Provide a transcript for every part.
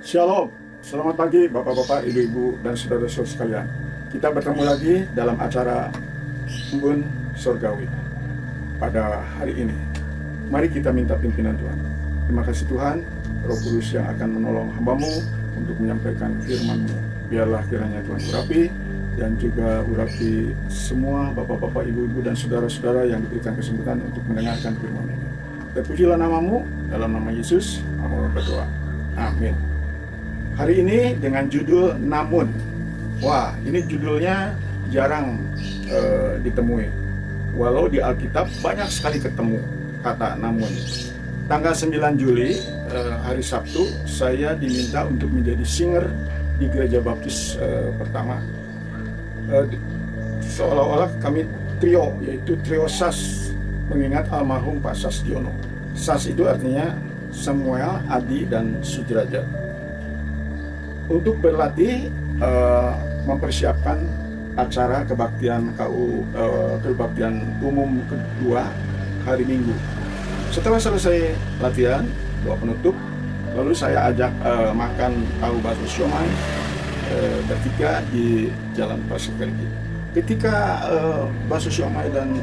Shalom, selamat pagi Bapak-Bapak, Ibu-Ibu, dan saudara-saudara sekalian. Kita bertemu lagi dalam acara Embun Surgawi pada hari ini. Mari kita minta pimpinan Tuhan. Terima kasih Tuhan, Roh Kudus yang akan menolong hamba-Mu untuk menyampaikan firman-Mu. Biarlah kiranya Tuhan urapi dan juga urapi semua Bapak-Bapak, Ibu-Ibu, dan saudara-saudara yang diberikan kesempatan untuk mendengarkan firman ini. Terpujilah nama-Mu, dalam nama Yesus, hamba berdoa. Amin. Hari ini dengan judul Namun. Wah, ini judulnya jarang ditemui. Walau di Alkitab banyak sekali ketemu kata namun. Tanggal 9 Juli, hari Sabtu, saya diminta untuk menjadi singer di Gereja Baptis pertama. Seolah-olah kami trio, yaitu trio SAS, mengingat almarhum Pak Sasdiono. SAS itu artinya Samuel, Adi, dan Sudrajat. Untuk berlatih mempersiapkan acara kebaktian kebaktian umum kedua hari Minggu. Setelah selesai latihan doa penutup, lalu saya ajak makan tahu bakso siomay bertiga di Jalan Pasir Kelki. Ketika bakso siomay dan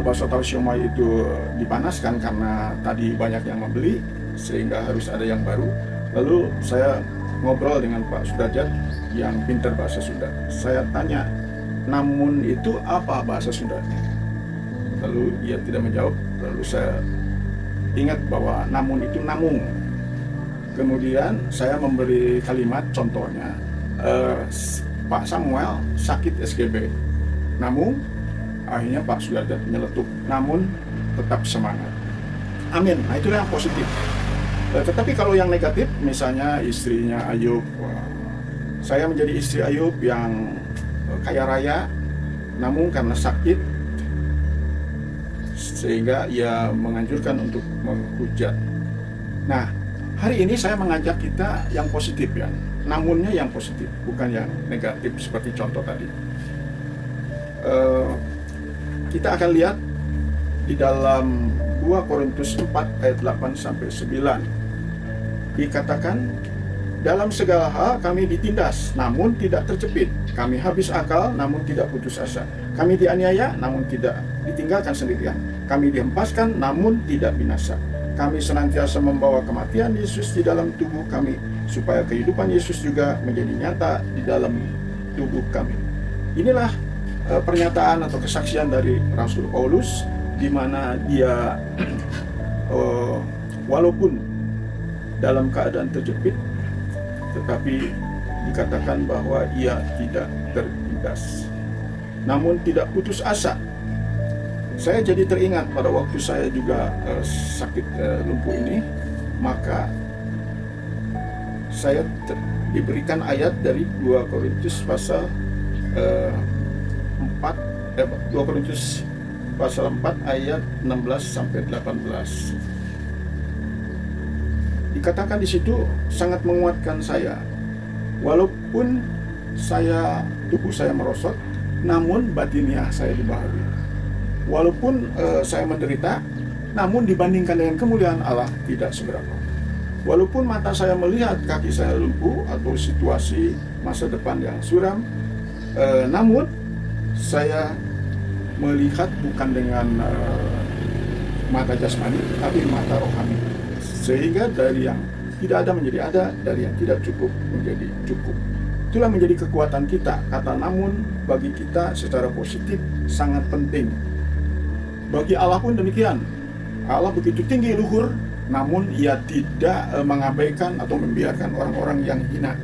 bakso tahu siomay itu dipanaskan karena tadi banyak yang membeli sehingga harus ada yang baru. Lalu saya ngobrol dengan Pak Sudrajat yang pintar bahasa Sunda. Saya tanya, namun itu apa bahasa Sundanya? Lalu ia tidak menjawab. Lalu saya ingat bahwa namun itu namung. Kemudian saya memberi kalimat contohnya, Pak Samuel sakit SGB. Namun akhirnya Pak Sudrajat menyeletuk, namun tetap semangat. Amin. Nah, itulah yang positif. Tetapi kalau yang negatif, misalnya istrinya Ayub, saya menjadi istri Ayub yang kaya raya, namun karena sakit, sehingga ia menganjurkan untuk menghujat. Nah, hari ini saya mengajak kita yang positif ya, namunnya yang positif, bukan yang negatif seperti contoh tadi. Kita akan lihat di dalam 2 Korintus 4 ayat 8-9. Dikatakan, dalam segala hal kami ditindas, namun tidak terjepit. Kami habis akal, namun tidak putus asa. Kami dianiaya, namun tidak ditinggalkan sendirian. Kami dihempaskan, namun tidak binasa. Kami senantiasa membawa kematian Yesus di dalam tubuh kami, supaya kehidupan Yesus juga menjadi nyata di dalam tubuh kami. Inilah pernyataan atau kesaksian dari Rasul Paulus, di mana dia walaupun dalam keadaan terjepit, tetapi dikatakan bahwa ia tidak tertindas, namun tidak putus asa. Saya jadi teringat pada waktu saya juga sakit lumpuh ini, maka saya diberikan ayat dari 2 Korintus pasal 2 Korintus pasal 4 ayat 16-18. Dikatakan di situ sangat menguatkan saya. Walaupun tubuh saya merosot, namun batinnya saya dibaharui. Walaupun saya menderita, namun dibandingkan dengan kemuliaan Allah tidak seberapa. Walaupun mata saya melihat kaki saya lumpuh atau situasi masa depan yang suram, namun saya melihat bukan dengan mata jasmani, tapi mata rohani. Sehingga dari yang tidak ada menjadi ada, dari yang tidak cukup menjadi cukup. Itulah menjadi kekuatan kita. Kata namun bagi kita secara positif sangat penting. Bagi Allah pun demikian. Allah begitu tinggi luhur, namun ia tidak mengabaikan atau membiarkan orang-orang yang hina.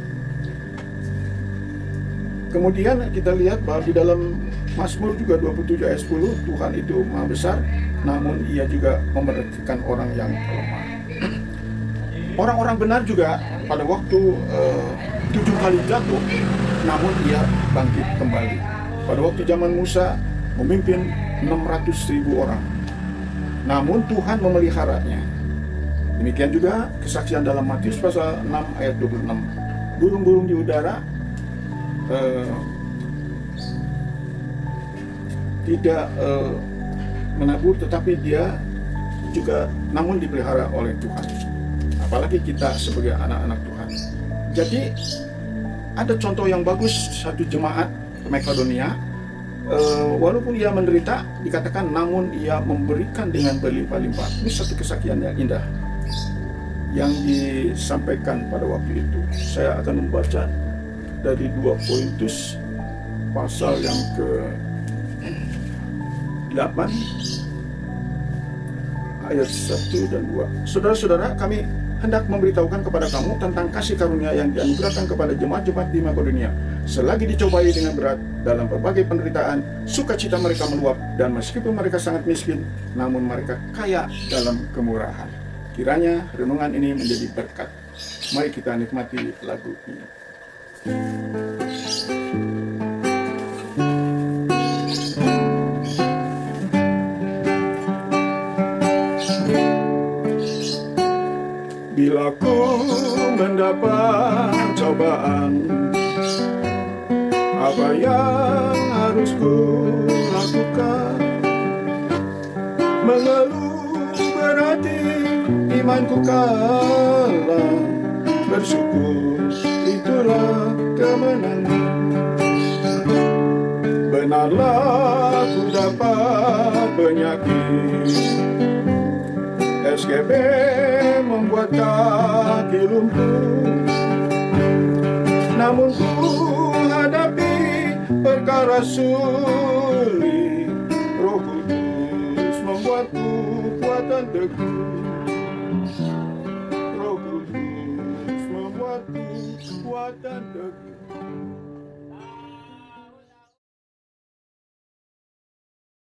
Kemudian kita lihat bahwa di dalam Mazmur juga 27 ayat 10, Tuhan itu maha besar, namun ia juga memberkatikan orang yang lemah. Orang-orang benar juga pada waktu 7 kali jatuh, namun ia bangkit kembali. Pada waktu zaman Musa memimpin 600.000 orang, namun Tuhan memeliharanya. Demikian juga kesaksian dalam Matius pasal 6 ayat 26. Burung-burung di udara tidak menabur, tetapi dia juga namun dipelihara oleh Tuhan. apalagi kita sebagai anak-anak Tuhan. Jadi ada contoh yang bagus, satu jemaat Makedonia, walaupun ia menderita, dikatakan namun ia memberikan dengan berlimpah-limpah. Ini satu kesaksian yang indah yang disampaikan pada waktu itu. Saya akan membaca dari 2 Korintus pasal yang ke-8 ayat 1 dan 2. Saudara-saudara, kami hendak memberitahukan kepada kamu tentang kasih karunia yang dianugerahkan kepada jemaat-jemaat di Makedonia. Selagi dicobai dengan berat dalam berbagai penderitaan, sukacita mereka meluap, dan meskipun mereka sangat miskin, namun mereka kaya dalam kemurahan. Kiranya renungan ini menjadi berkat. Mari kita nikmati lagu ini. Bila ku mendapat cobaan, apa yang harus ku lakukan? Mengeluh berarti imanku kalah, bersyukur itulah kemenangan. Benarlah ku dapat penyakit, SGB membuat kaki lumpuh, namun ku hadapi perkara sulit. Roh Kudus membuatku kuat dan teguh. Roh Kudus membuatku kuat dan teguh.